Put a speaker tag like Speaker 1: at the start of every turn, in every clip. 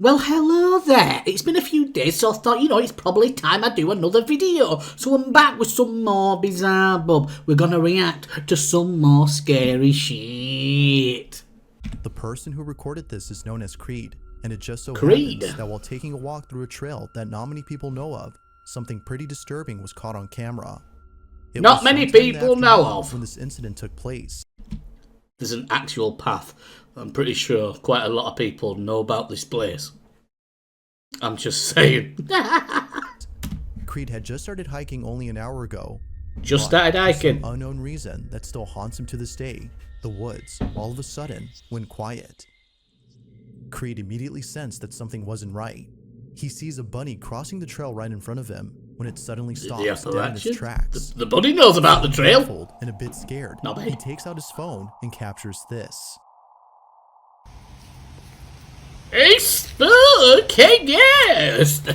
Speaker 1: Well, hello there. It's been a few days, so I thought, it's probably time I do another video. So I'm back with some more bizarre bub. We're gonna react to some more scary shit.
Speaker 2: The person who recorded this is known as Creed, and it just so
Speaker 1: Creed.
Speaker 2: happens that while taking a walk through a trail that not many people know of, something pretty disturbing was caught on camera. It
Speaker 1: Not
Speaker 2: was
Speaker 1: many
Speaker 2: sometime in the
Speaker 1: people know
Speaker 2: afternoon
Speaker 1: of.
Speaker 2: when this incident took place.
Speaker 1: There's an actual path. I'm pretty sure quite a lot of people know about this place. I'm just saying.
Speaker 2: Creed had just started hiking only an hour ago.
Speaker 1: Just
Speaker 2: but
Speaker 1: started hiking.
Speaker 2: For some unknown reason that still haunts him to this day, the woods, all of a sudden, went quiet. Creed immediately sensed that something wasn't right. He sees a bunny crossing the trail right in front of him when it suddenly stops dead in its tracks.
Speaker 1: The bunny knows about the trail.
Speaker 2: Baffled and a bit scared, he takes out his phone and captures this.
Speaker 1: A spooky ghost!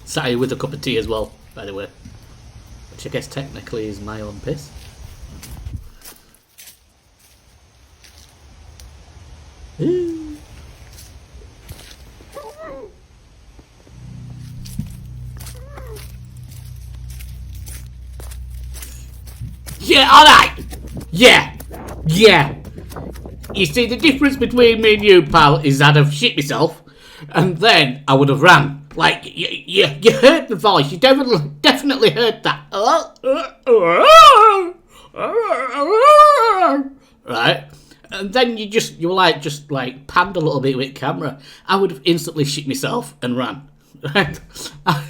Speaker 1: Sat here with a cup of tea as well, by the way. Which I guess technically is my own piss. Ooh. Yeah, alright! Yeah! You see, the difference between me and you, pal, is I'd have shit myself, and then I would have ran. Like, you heard the voice, you definitely heard that. Right? And then you were like, just like, panned a little bit with camera. I would have instantly shit myself and ran. Right? I'm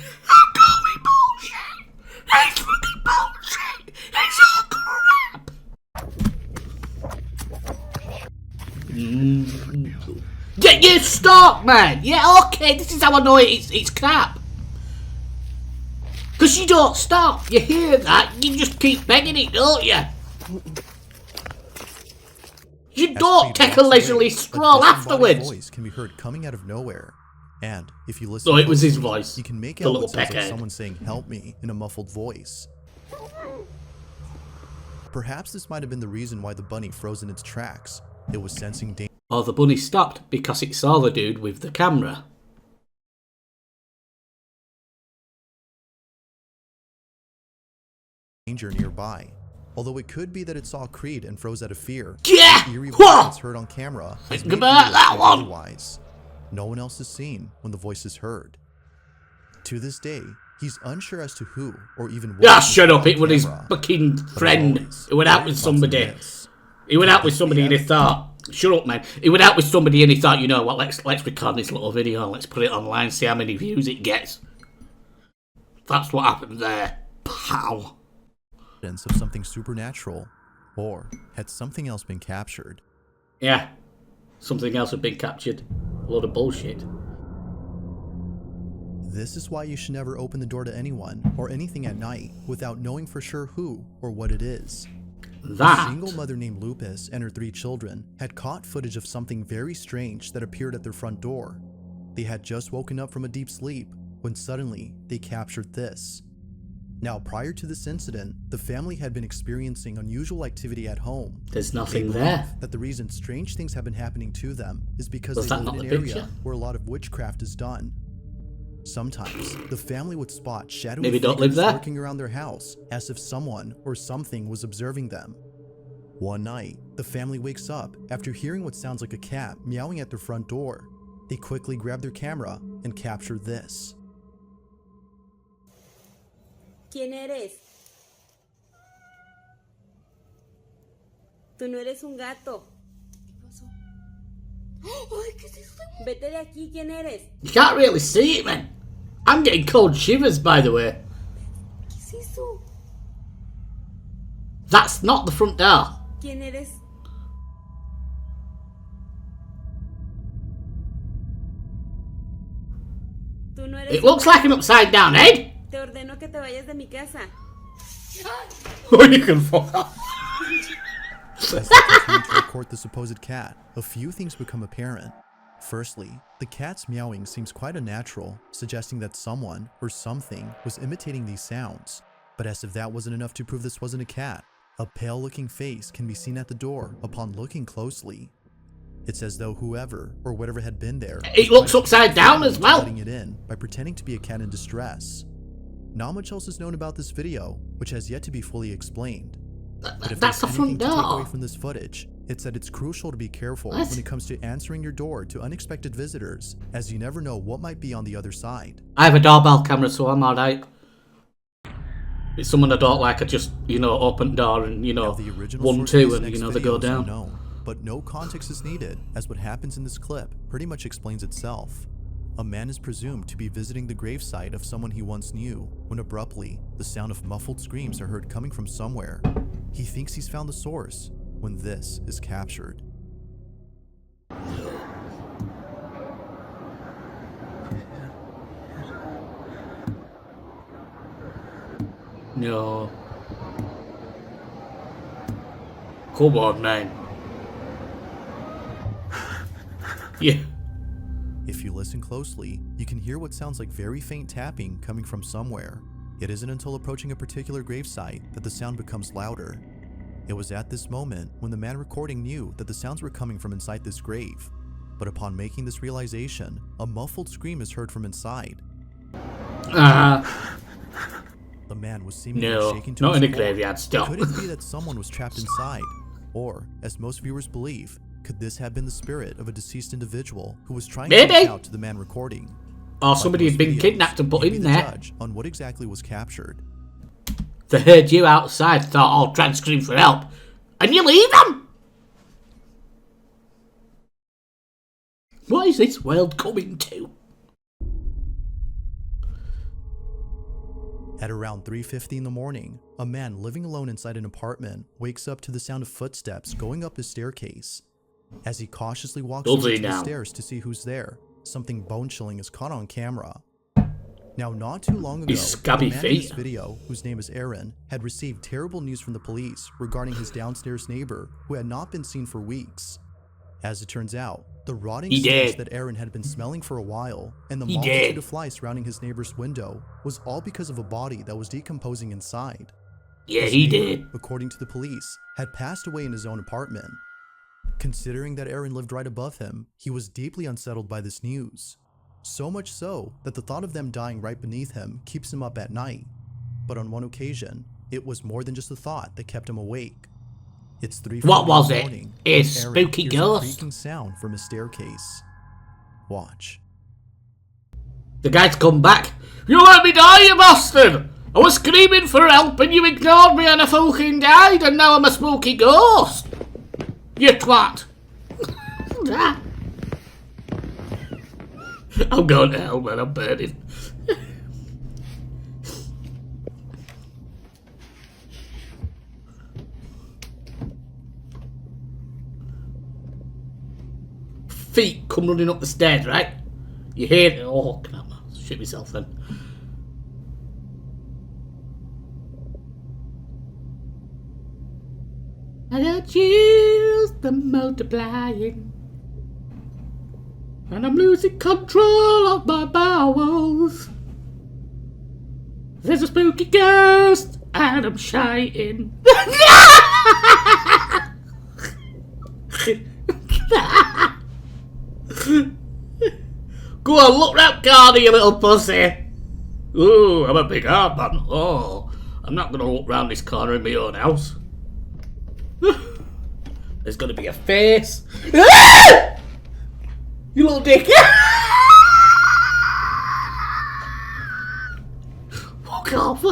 Speaker 1: calling bullshit! It's fucking bullshit! It's all crap! Yeah, you stop, man! Yeah, okay, this is how I know it's crap. Because you don't stop. You hear that, you just keep begging it, don't you? You don't take a leisurely stroll afterwards.
Speaker 2: Voice can be heard coming out of nowhere. And if you listen,
Speaker 1: so it was his voice.
Speaker 2: You can make
Speaker 1: out
Speaker 2: what sounds like someone saying "help me" in a muffled voice. Perhaps this might have been the reason why the bunny froze in its tracks. It was sensing danger.
Speaker 1: Or the bunny stopped because it saw the dude with the camera.
Speaker 2: Nearby. Although it could be that it saw Creed and froze out of fear.
Speaker 1: Yeah!
Speaker 2: The eerie voice heard on camera.
Speaker 1: Think about that one!
Speaker 2: Otherwise, no one else is seen when the voice is heard. To this day, he's unsure as to who or even what.
Speaker 1: Ah, shut up! It was his fucking friend. He went out with somebody. He went out with somebody and he thought, shut up, man. He went out with somebody and he thought, you know what, let's record this little video and let's put it online, see how many views it gets. That's what happened there. Pow.
Speaker 2: Of something supernatural, or had something else been captured?
Speaker 1: Yeah, something else had been captured. A load of bullshit.
Speaker 2: This is why you should never open the door to anyone or anything at night without knowing for sure who or what it is. A single mother named Lupus and her 3 children had caught footage of something very strange that appeared at their front door. They had just woken up from a deep sleep when suddenly they captured this. Now, prior to this incident, the family had been experiencing unusual activity at home.
Speaker 1: There's nothing there.
Speaker 2: That the reason strange things have been happening to them is because they live in an area where a lot of witchcraft is done. Sometimes, the family would spot shadowy figures lurking around their house as if someone or something was observing them. One night, the family wakes up after hearing what sounds like a cat meowing at their front door. They quickly grab their camera and capture this.
Speaker 3: ¿Quién eres? Tú no eres un gato. ¿Qué pasó? Ay, ¿qué es eso? Vete de aquí, ¿quién eres?
Speaker 1: You can't really see it, man. I'm getting cold shivers, by the way.
Speaker 3: ¿Qué es eso?
Speaker 1: That's not the front door.
Speaker 3: ¿Quién eres? Tú no eres.
Speaker 1: It looks like an upside down head.
Speaker 3: Te ordeno que te vayas de mi casa.
Speaker 1: Oh, you can fuck off.
Speaker 2: As they continue to record the supposed cat, a few things become apparent. Firstly, the cat's meowing seems quite unnatural, suggesting that someone or something was imitating these sounds. But as if that wasn't enough to prove this wasn't a cat, A pale-looking face can be seen at the door upon looking closely. It's as though whoever or whatever had been there...
Speaker 1: It looks upside down as well.
Speaker 2: ...letting it in by pretending to be a cat in distress. Not much else is known about this video, which has yet to be fully explained. But if
Speaker 1: That's the
Speaker 2: there's
Speaker 1: front
Speaker 2: anything to take away
Speaker 1: door.
Speaker 2: from this footage, it's that it's crucial to be careful when it comes to answering your door to unexpected visitors, as you never know what might be on the other side.
Speaker 1: I have a doorbell camera, so I'm alright. It's someone I don't like, I just, you know, open door and, you know,
Speaker 2: Now, the original
Speaker 1: 1,
Speaker 2: source of
Speaker 1: 2,
Speaker 2: this
Speaker 1: and,
Speaker 2: next
Speaker 1: you know, they
Speaker 2: video
Speaker 1: go
Speaker 2: is
Speaker 1: down.
Speaker 2: unknown, but no context is needed, as what happens in this clip pretty much explains itself. A man is presumed to be visiting the gravesite of someone he once knew, when abruptly, the sound of muffled screams are heard coming from somewhere. He thinks he's found the source, when this is captured.
Speaker 1: No. Come on, man. Yeah.
Speaker 2: If you listen closely, you can hear what sounds like very faint tapping coming from somewhere. It isn't until approaching a particular gravesite that the sound becomes louder. It was at this moment when the man recording knew that the sounds were coming from inside this grave. But upon making this realization, a muffled scream is heard from inside. The man was seemingly
Speaker 1: No,
Speaker 2: shaking to
Speaker 1: not
Speaker 2: his
Speaker 1: in a
Speaker 2: core.
Speaker 1: graveyard, stop.
Speaker 2: Could it be that someone was trapped inside? Or, as most viewers believe, could this have been the spirit of a deceased individual who was trying to reach out to the man recording?
Speaker 1: Or somebody had been kidnapped and put
Speaker 2: you'd be
Speaker 1: in
Speaker 2: the
Speaker 1: there.
Speaker 2: judge on what exactly was captured.
Speaker 1: They heard you outside, thought, oh, try and scream for help. And you leave them? What is this world coming to?
Speaker 2: At around 3:50 in the morning, a man living alone inside an apartment wakes up to the sound of footsteps going up his staircase. As he cautiously walks over to the stairs to see who's there, something bone-chilling is caught on camera. Now, not too long ago, the man in this video, whose name is Aaron, had received terrible news from the police regarding his downstairs neighbor who had not been seen for weeks. As it turns out, the rotting stench that Aaron had been smelling for a while, and the multitude of flies surrounding his neighbor's window, was all because of a body that was decomposing inside.
Speaker 1: Yeah,
Speaker 2: His
Speaker 1: he
Speaker 2: neighbor,
Speaker 1: did.
Speaker 2: according to the police, had passed away in his own apartment. Considering that Aaron lived right above him, he was deeply unsettled by this news. So much so that the thought of them dying right beneath him keeps him up at night. But on one occasion, it was more than just a thought that kept him awake. It's 3:40
Speaker 1: What was
Speaker 2: in the
Speaker 1: it?
Speaker 2: morning,
Speaker 1: A
Speaker 2: and Aaron
Speaker 1: spooky
Speaker 2: hears
Speaker 1: ghost?
Speaker 2: a creaking sound from his staircase. Watch.
Speaker 1: The guy's come back. You let me die, you bastard! I was screaming for help and you ignored me and I fucking died and now I'm a spooky ghost! You twat! I'm going to hell, man, I'm burning. Feet come running up the stairs, right? You hear it? Oh, crap, shit myself then. I got chills, the multiplying. And I'm losing control of my bowels. There's a spooky ghost, and I'm shying. Go on, look that corner, you little pussy. Ooh, I'm a big hard man. Oh, I'm not gonna look round this corner in my own house. There's gonna be a face. You little dick. Fuck off.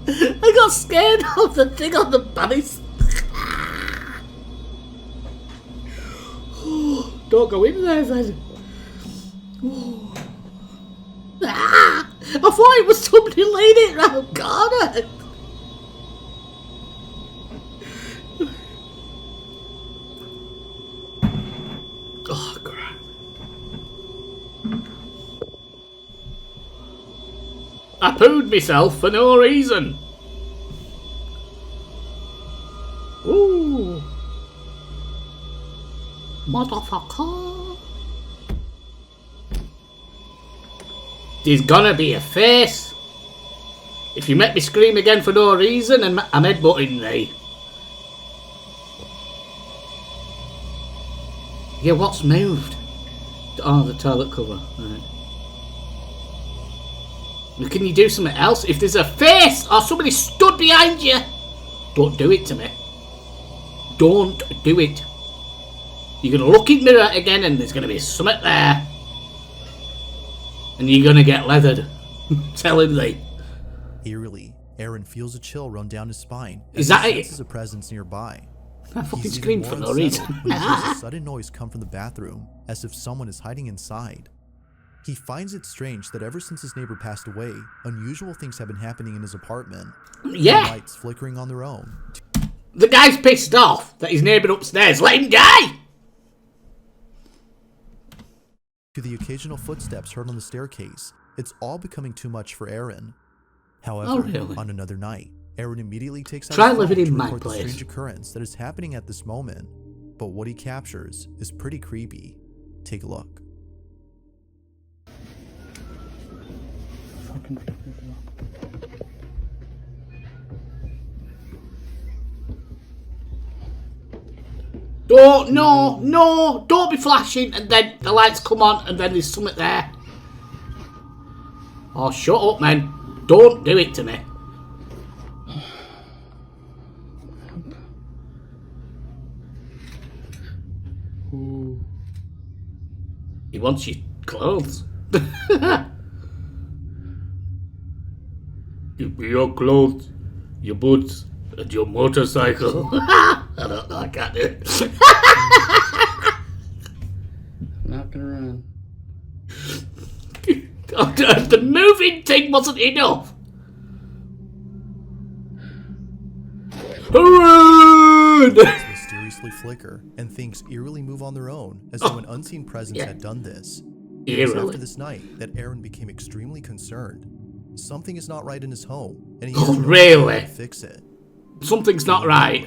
Speaker 1: I got scared of the thing on the bunnies. Don't go in there then. I thought it was somebody laying it round the corner. Oh, crap. I pooed myself for no reason. Motherfucker. There's gonna be a face. If you make me scream again for no reason, and I'm headbutting thee. Yeah, what's moved? Oh, the toilet cover. Right. Well, can you do something else? If there's a face or somebody stood behind you, don't do it to me. Don't do it. You're going to look in the mirror again and there's going to be something there. And you're going to get leathered. Telling thee.
Speaker 2: Eerily, Aaron feels a chill run down his spine.
Speaker 1: Is that it?
Speaker 2: He senses a presence nearby.
Speaker 1: I fucking
Speaker 2: He's
Speaker 1: screamed
Speaker 2: even
Speaker 1: for
Speaker 2: more
Speaker 1: no reason.
Speaker 2: unsettled when he hears a sudden noise come from the bathroom, as if someone is hiding inside. He finds it strange that ever since his neighbor passed away, unusual things have been happening in his apartment.
Speaker 1: Yeah.
Speaker 2: The lights flickering on their own.
Speaker 1: The guy's pissed off that his neighbour upstairs let him die.
Speaker 2: To the occasional footsteps heard on the staircase, it's all becoming too much for Aaron. However,
Speaker 1: really?
Speaker 2: on another night, Aaron immediately takes out
Speaker 1: Try
Speaker 2: his phone
Speaker 1: living in
Speaker 2: to
Speaker 1: my
Speaker 2: record the
Speaker 1: place.
Speaker 2: strange occurrence that is happening at this moment. But what he captures is pretty creepy. Take a look. Don't be flashing and then the lights come on and then there's something there. Oh, shut up, man. Don't do it to me. He wants your clothes. Give me your clothes, your boots, and your motorcycle. I don't know, I can't do it.
Speaker 4: I'm not gonna run.
Speaker 1: The moving thing wasn't enough. Run!
Speaker 2: Mysteriously flicker, and things eerily move on their own, as though an unseen presence had done this. It was after this night that Aaron became extremely concerned. Something is not right in his home, and he has no way to fix it.
Speaker 1: Something's not right.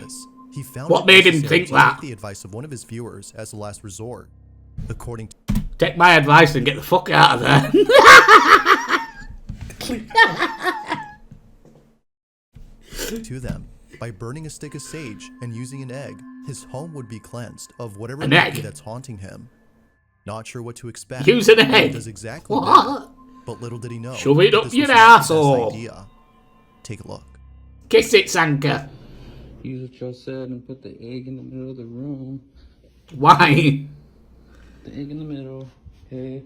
Speaker 2: He found
Speaker 1: What made him think that?
Speaker 2: Take the advice of one of his viewers as a last resort. According
Speaker 1: Take my advice and get the fuck out of there.
Speaker 2: to them, by burning a stick of sage and using an egg, his home would be cleansed of whatever
Speaker 1: An egg?
Speaker 2: that's haunting him. Not sure what to expect.
Speaker 1: Use an
Speaker 2: but
Speaker 1: egg?
Speaker 2: It does exactly that.
Speaker 1: What?
Speaker 2: But little did he know.
Speaker 1: Shove it
Speaker 2: that
Speaker 1: up
Speaker 2: this
Speaker 1: your
Speaker 2: was not the best
Speaker 1: asshole.
Speaker 2: idea. Take a look.
Speaker 1: Kiss it, Sanka.
Speaker 4: Use what y'all said and put the egg in the middle of the room.
Speaker 1: Why?
Speaker 4: The egg in the middle. Okay.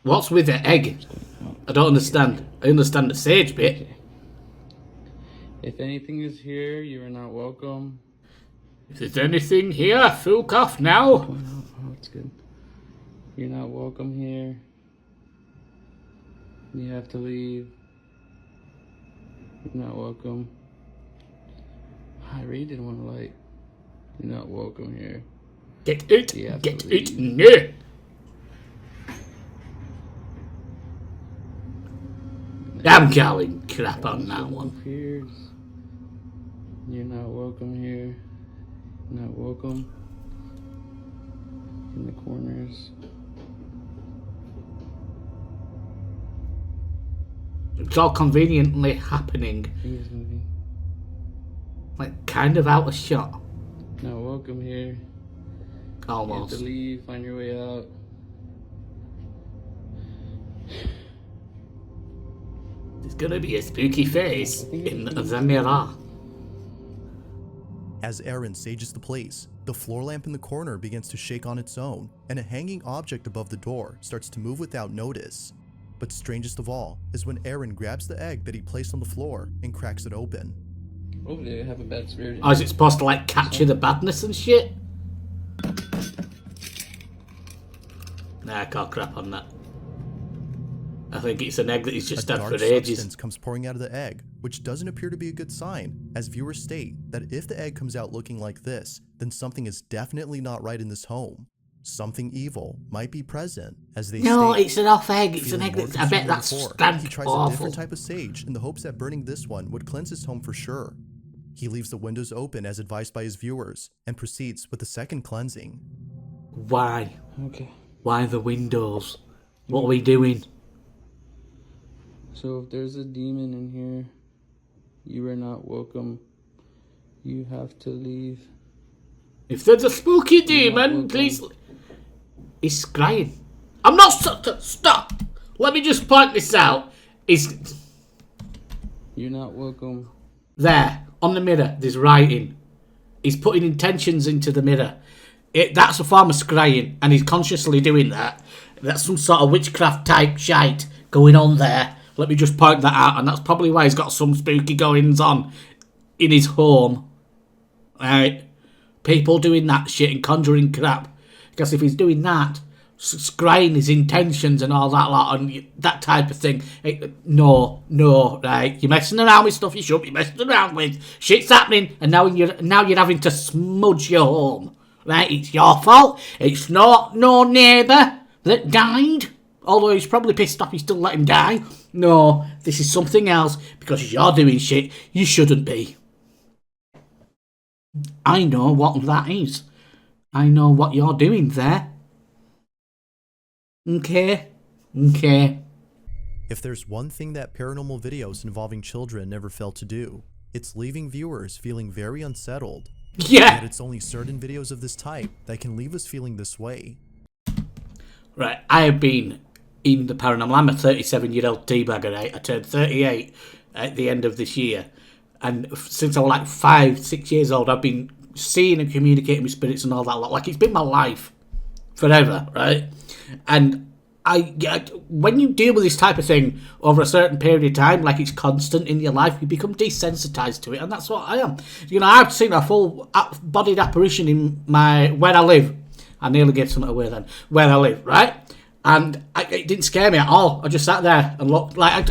Speaker 1: What's with the egg? I don't understand. I understand the sage bit.
Speaker 4: If anything is here, you are not welcome.
Speaker 1: If there's anything here, fuck off now.
Speaker 4: Oh, that's good. You're not welcome here. You have to leave. You're not welcome. I really didn't want to like. You're not welcome here.
Speaker 1: Get it.
Speaker 4: You have
Speaker 1: Get
Speaker 4: to
Speaker 1: it.
Speaker 4: leave.
Speaker 1: No. I'm calling crap on that one.
Speaker 4: Fears. You're not welcome here. Not welcome. In the corners.
Speaker 1: It's all conveniently happening.
Speaker 4: Things moving.
Speaker 1: Like, kind of out of shot.
Speaker 4: Not welcome here. You have
Speaker 1: Almost.
Speaker 4: to leave, find your way out.
Speaker 1: There's gonna be a spooky face in the mirror.
Speaker 2: As Aaron sages the place, the floor lamp in the corner begins to shake on its own, and a hanging object above the door starts to move without notice. But strangest of all is when Aaron grabs the egg that he placed on the floor and cracks it open.
Speaker 4: Oh, they have a bad spirit.
Speaker 1: Oh, is it supposed to, like, capture the badness and shit? Nah, I can't crap on that. I think it's an egg that he's just had for
Speaker 2: dark
Speaker 1: ages.
Speaker 2: substance comes pouring out of the egg, which doesn't appear to be a good sign, as viewers state that if the egg comes out looking like this, then something is definitely not right in this home. Something evil might be present, as they
Speaker 1: No,
Speaker 2: state.
Speaker 1: it's an off egg. It's an
Speaker 2: Feeling
Speaker 1: egg
Speaker 2: more
Speaker 1: that's. I bet
Speaker 2: concerned than
Speaker 1: that's
Speaker 2: before,
Speaker 1: stank
Speaker 2: he tries a
Speaker 1: awful.
Speaker 2: different type of sage in the hopes that burning this one would cleanse his home for sure. He leaves the windows open as advised by his viewers and proceeds with the second cleansing.
Speaker 1: Why?
Speaker 4: Okay.
Speaker 1: Why the windows? What are we doing?
Speaker 4: So if there's a demon in here, you are not welcome. You have to leave.
Speaker 1: If there's a spooky
Speaker 4: You're not
Speaker 1: demon,
Speaker 4: welcome.
Speaker 1: please... He's crying. I'm not... Stop! Let me just point this out. He's...
Speaker 4: You're not welcome.
Speaker 1: There, on the mirror, there's writing. He's putting intentions into the mirror. That's a form of scrying, and he's consciously doing that. That's some sort of witchcraft type shite going on there. Let me just point that out, and that's probably why he's got some spooky goings on in his home. Right? People doing that shit and conjuring crap. Because if he's doing that, scrying his intentions and all that lot, and that type of thing, no, right? You're messing around with stuff you shouldn't be messing around with. Shit's happening, and now you're having to smudge your home. Right? It's your fault. It's not no neighbour that died. Although he's probably pissed off he still let him die. No, this is something else because you're doing shit you shouldn't be. I know what that is. I know what you're doing there. Okay.
Speaker 2: If there's one thing that paranormal videos involving children never fail to do, it's leaving viewers feeling very unsettled.
Speaker 1: Yeah.
Speaker 2: Yet it's only certain videos of this type that can leave us feeling this way.
Speaker 1: Right, I have been in the paranormal. I'm a 37-year-old teabagger, right? I turned 38 at the end of this year. And since I was like 5-6 years old, I've been seeing and communicating with spirits and all that lot. Like, it's been my life forever, right? And when you deal with this type of thing over a certain period of time, like it's constant in your life, you become desensitized to it, and that's what I am. You know, I've seen a full-bodied apparition in where I live. I nearly gave something away then. Where I live, right? And it didn't scare me at all. I just sat there and looked. Like,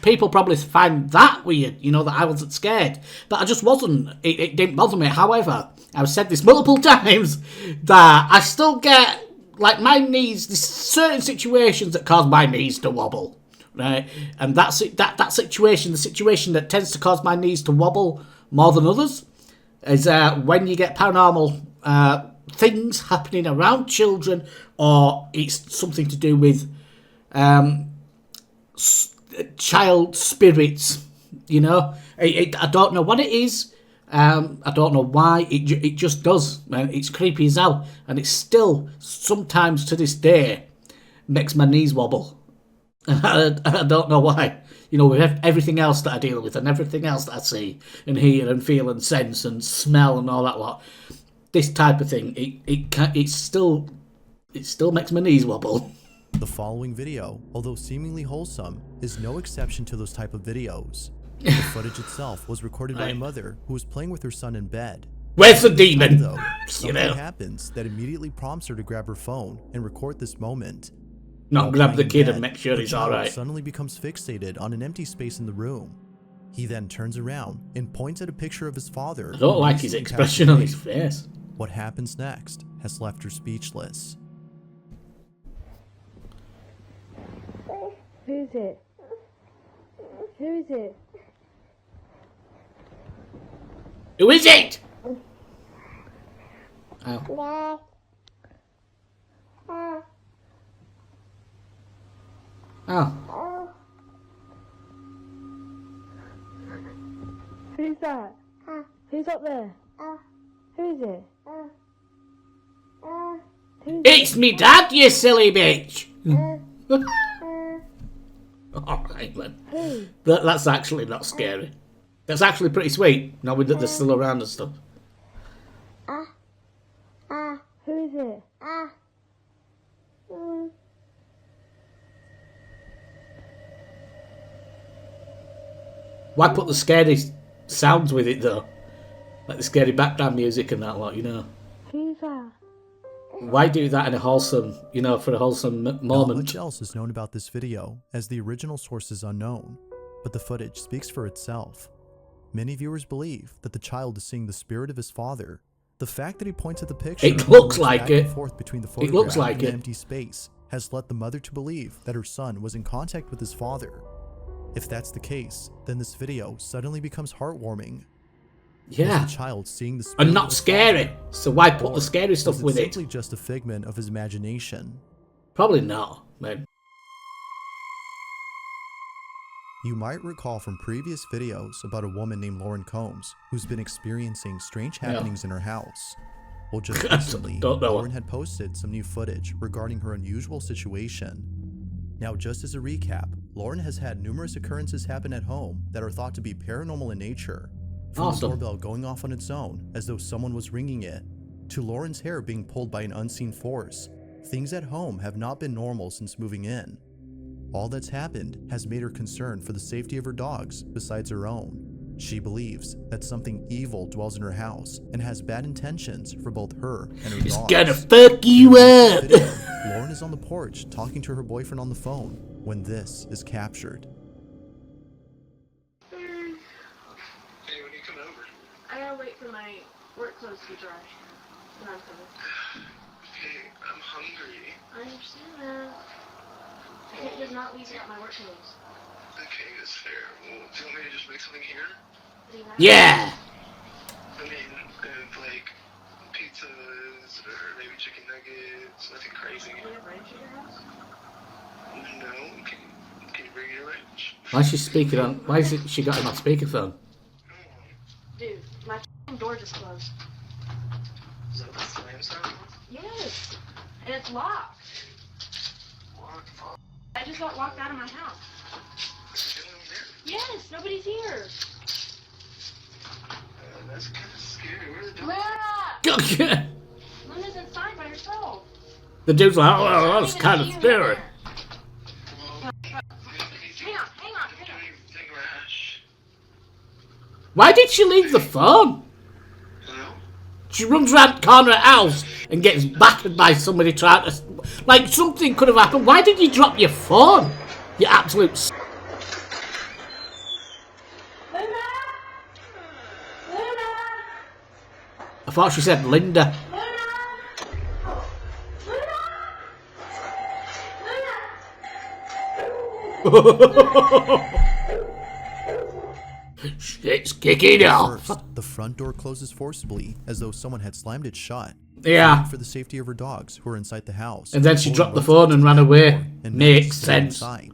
Speaker 1: people probably find that weird, you know, that I wasn't scared. But I just wasn't. It didn't bother me. However, I've said this multiple times, that I still get, like, my knees, there's certain situations that cause my knees to wobble, right? And that's it, that situation, the situation that tends to cause my knees to wobble more than others, is when you get paranormal things happening around children, or it's something to do with child spirits, you know? I don't know what it is. I don't know why. It just does. It's creepy as hell. And it still, sometimes to this day, makes my knees wobble. I don't know why. You know, with everything else that I deal with and everything else that I see and hear and feel and sense and smell and all that lot, this type of thing, it still makes my knees wobble.
Speaker 2: The following video, although seemingly wholesome, is no exception to those type of videos. The footage itself was recorded by a mother who was playing with her son in bed.
Speaker 1: Where's the demon?
Speaker 2: Though, something happens that immediately prompts her to grab her phone and record this moment.
Speaker 1: Not
Speaker 2: While
Speaker 1: grab the
Speaker 2: playing in
Speaker 1: kid
Speaker 2: bed,
Speaker 1: and make sure
Speaker 2: the
Speaker 1: he's
Speaker 2: child
Speaker 1: alright.
Speaker 2: suddenly becomes fixated on an empty space in the room. He then turns around and points at a picture of his father.
Speaker 1: I don't like his expression on his face.
Speaker 2: What happens next has left her speechless.
Speaker 3: Who is it? Who is it?
Speaker 1: Who is it? Oh. Oh.
Speaker 3: Who's that? Who's up there? Who is it?
Speaker 1: It's me dad, you silly bitch. Alright then. That's actually not scary. That's actually pretty sweet, knowing that they're still around and stuff.
Speaker 3: Who is it?
Speaker 1: Why put the scary sounds with it though? Like the scary background music and that lot, you know?
Speaker 3: Who's that?
Speaker 1: Why do that in a wholesome, you know, for a wholesome
Speaker 2: Not
Speaker 1: moment?
Speaker 2: much else is known about this video, as the original source is unknown, but the footage speaks for itself. Many viewers believe that the child is seeing the spirit of his father. The fact that he points at the picture
Speaker 1: It looks
Speaker 2: and
Speaker 1: like
Speaker 2: back
Speaker 1: it.
Speaker 2: and forth between the
Speaker 1: It looks
Speaker 2: photograph
Speaker 1: like
Speaker 2: and the
Speaker 1: it.
Speaker 2: empty space has led the mother to believe that her son was in contact with his father. If that's the case, then this video suddenly becomes heartwarming.
Speaker 1: Yeah.
Speaker 2: Was the child seeing the spirit
Speaker 1: And
Speaker 2: of
Speaker 1: not
Speaker 2: his
Speaker 1: scary.
Speaker 2: father?
Speaker 1: So why put
Speaker 2: Or
Speaker 1: the scary stuff
Speaker 2: was
Speaker 1: with it?
Speaker 2: simply just a figment of his imagination?
Speaker 1: Probably not, man.
Speaker 2: You might recall from previous videos about a woman named Lauren Combs who's been experiencing strange happenings in her house. Well, just recently,
Speaker 1: Don't know
Speaker 2: Lauren
Speaker 1: her.
Speaker 2: had posted some new footage regarding her unusual situation. Now, just as a recap, Lauren has had numerous occurrences happen at home that are thought to be paranormal in nature. From
Speaker 1: Awesome.
Speaker 2: the doorbell going off on its own as though someone was ringing it, to Lauren's hair being pulled by an unseen force, things at home have not been normal since moving in. All that's happened has made her concerned for the safety of her dogs besides her own. She believes that something evil dwells in her house and has bad intentions for both her and her
Speaker 1: It's
Speaker 2: dogs.
Speaker 1: gonna fuck you up.
Speaker 2: Video, Lauren is on the porch talking to her boyfriend on the phone when this is captured.
Speaker 5: Hey, when you come over? I gotta wait for my work clothes to dry. And I'm coming.
Speaker 6: Okay, I'm hungry.
Speaker 5: I understand that. I can't just not leave without my work clothes.
Speaker 6: Okay, that's fair. Well, do you want me to just make something here?
Speaker 5: Do you have
Speaker 1: Yeah.
Speaker 6: I mean, like pizzas or maybe chicken nuggets, nothing crazy.
Speaker 5: Do you have ranch at your house?
Speaker 6: No, can you bring your ranch?
Speaker 1: Why is she speaking on? Why is it she got him on speakerphone?
Speaker 5: Dude, my door just closed.
Speaker 6: Is that the slam sound?
Speaker 5: Yes. And it's locked.
Speaker 6: What the fuck?
Speaker 5: I just got locked out of my house.
Speaker 6: Is it over there?
Speaker 5: Yes, nobody's here.
Speaker 6: That's kind of scary. Where's the door?
Speaker 5: Luna! Luna's inside by herself.
Speaker 1: The dude's like, oh, that's kind of scary.
Speaker 6: Well,
Speaker 5: Hang on.
Speaker 6: anything rash?
Speaker 1: Why did she leave the phone?
Speaker 6: Hello?
Speaker 1: She runs around the corner of the house and gets battered by somebody trying to... Like, something could have happened. Why did you drop your phone? You absolute...
Speaker 5: Luna! Luna!
Speaker 1: I thought she said Linda. Shit's kicking off.
Speaker 2: First, the front door closes forcibly as though someone had slammed it shut.
Speaker 1: Yeah.
Speaker 2: For the safety of her dogs who are inside the house.
Speaker 1: And then she
Speaker 2: Lauren
Speaker 1: dropped the
Speaker 2: runs
Speaker 1: phone and ran away.
Speaker 2: and
Speaker 1: Makes
Speaker 2: manages to get
Speaker 1: sense.
Speaker 2: inside.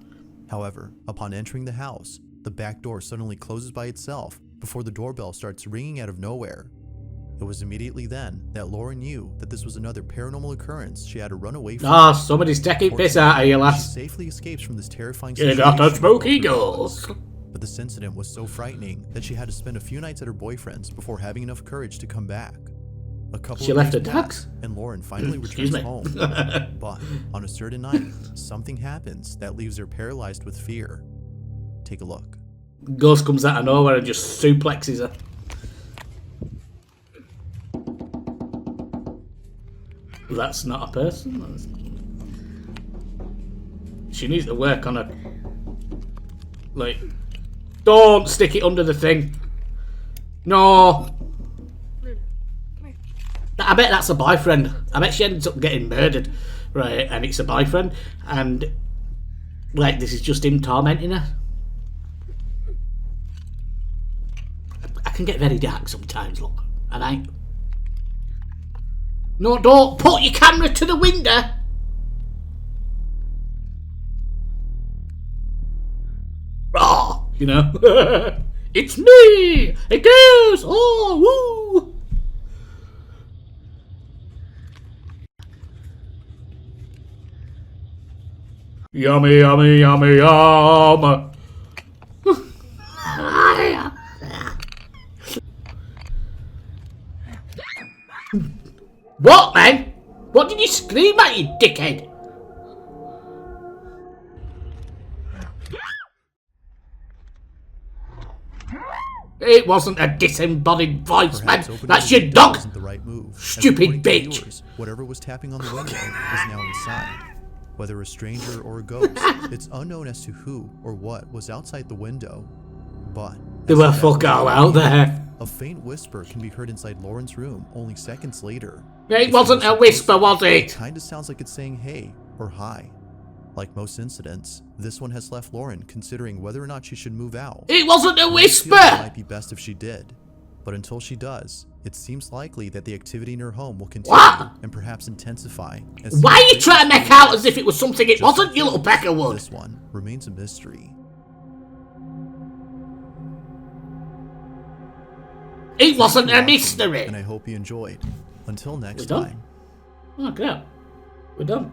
Speaker 2: However, upon entering the house, the back door suddenly closes by itself before the doorbell starts ringing out of nowhere. It was immediately then that Lauren knew that this was another paranormal occurrence she had to run away from.
Speaker 1: Ah, somebody's taking piss out of you,
Speaker 2: She
Speaker 1: lass.
Speaker 2: safely escapes from this terrifying
Speaker 1: You
Speaker 2: situation.
Speaker 1: got a smoky
Speaker 2: with her
Speaker 1: ghost.
Speaker 2: dogs. But this incident was so frightening that she had to spend a few nights at her boyfriend's before having enough courage to come back. A couple
Speaker 1: She
Speaker 2: of
Speaker 1: left
Speaker 2: days
Speaker 1: her
Speaker 2: pass,
Speaker 1: dogs?
Speaker 2: and Lauren finally
Speaker 1: Excuse
Speaker 2: returns
Speaker 1: me.
Speaker 2: home. But on a certain night, something happens that leaves her paralyzed with fear. Take a look.
Speaker 1: Ghost comes out of nowhere and just suplexes her. That's not a person. She needs to work on her. Like, don't stick it under the thing. No. I bet that's a boyfriend. I bet she ends up getting murdered, right? And it's a boyfriend, and like this is just him tormenting her. I can get very dark sometimes, look, and I. No, don't put your camera to the window. Oh, you know, it's me. It goes. Oh, woo. Yummy, yummy, yummy, yum. What, man? What did you scream at, you dickhead? It wasn't a disembodied voice,
Speaker 2: Perhaps
Speaker 1: man.
Speaker 2: opening
Speaker 1: That's
Speaker 2: the
Speaker 1: your
Speaker 2: window
Speaker 1: dog.
Speaker 2: wasn't the right move, as
Speaker 1: Stupid
Speaker 2: according to
Speaker 1: bitch.
Speaker 2: viewers, whatever was tapping on the window is now inside. Whether a stranger or a ghost, it's unknown as to who or what was outside the window. But
Speaker 1: There were fuck all out there.
Speaker 2: a faint whisper can be heard inside Lauren's room only seconds later.
Speaker 1: It wasn't a whisper, was
Speaker 2: It
Speaker 1: it?
Speaker 2: kinda sounds like it's saying hey or hi. Like most incidents, this one has left Lauren considering whether or not she should move out.
Speaker 1: It wasn't a
Speaker 2: She feels
Speaker 1: whisper.
Speaker 2: it might be best if she did. But until she does, it seems likely that the activity in her home will continue
Speaker 1: What?
Speaker 2: and perhaps intensify. As
Speaker 1: Why are you trying to make out as if it was something it wasn't, you little Peckerwood?
Speaker 2: This one remains a mystery.
Speaker 1: It wasn't a mystery.
Speaker 2: And I hope you enjoyed. Until next
Speaker 1: We're done?
Speaker 2: time.
Speaker 1: Okay. We're done.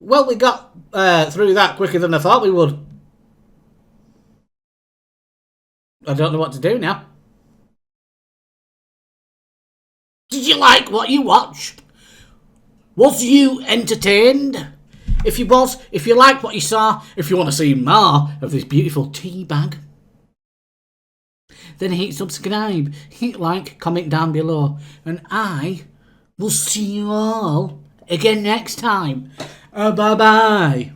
Speaker 1: Well, we got through that quicker than I thought we would. I don't know what to do now. Did you like what you watched? Was you entertained? If you was, if you liked what you saw, if you want to see more of this beautiful tea bag, then hit subscribe, hit like, comment down below, and I will see you all again next time. Bye bye.